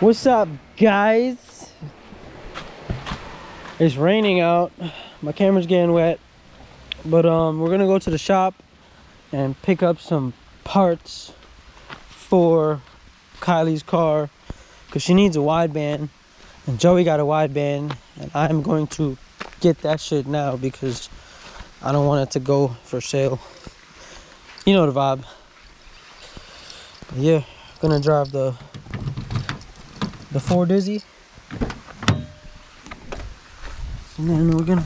What's up, guys? It's raining out. My camera's getting wet, but we're gonna go to the shop and pick up some parts for Kylie's car because she needs a wideband, and Joey got a wideband, and I'm going to get that shit now because I don't want it to go for sale. You know the vibe. But yeah, gonna drive the Ford Izzy, and then we're gonna,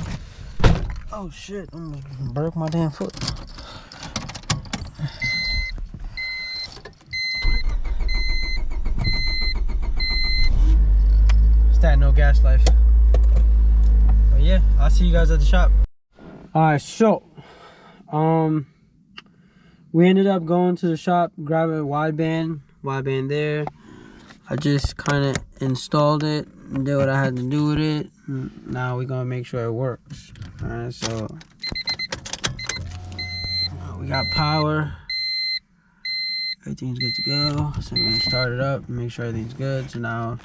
oh shit, I'm gonna break my damn foot. It's that no gas life. But yeah, I'll see you guys at the shop. Alright, so we ended up going to the shop, grabbing a wideband there. I just kind of installed it and did what I had to do with it. Now we're gonna make sure it works. Alright, so we got power. Everything's good to go. So we're gonna start it up and make sure everything's good. So now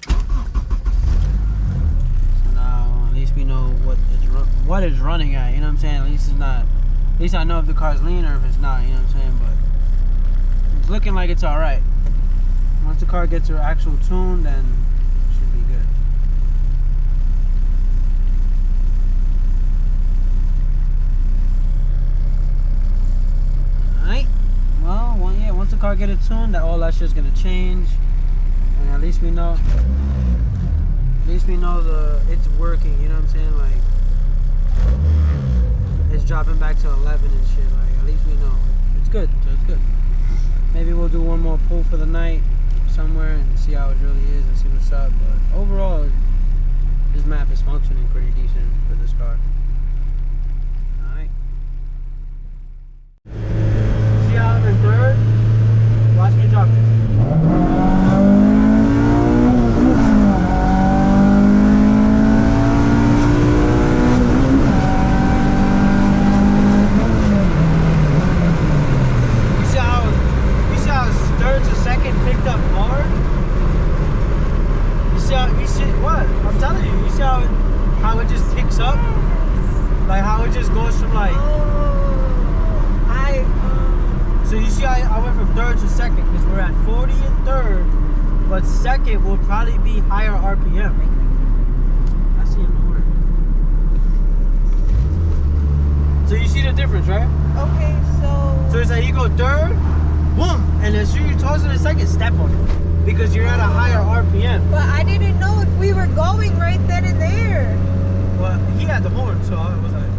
at least we know what it's running at. You know what I'm saying? At least it's not. At least I know if the car's lean or if it's not. You know what I'm saying? But it's looking like it's all right. Once the car gets her actual tune, then it should be good. Alright. Well, yeah, once the car gets it tuned, all that shit's gonna change. And at least we know it's working, you know what I'm saying? Like, it's dropping back to 11 and shit. Like, at least we know. It's good, so it's good. Maybe we'll do one more pull for the night somewhere and see how it really is and see what's up. But overall, this map is functioning pretty decent for this car. Alright. See how I'm in third? Watch me drop it. How it just ticks up, like how it just goes from like, so you see I went from third to second because we're at 40 in third, but second will probably be higher RPM. I see an order. So you see the difference, right? Okay, so it's like you go third, boom, and as soon as you toss it in second, step on it because you're at a higher RPM. But I didn't know if we were going right then and there. Well, he had the horn, so I was like,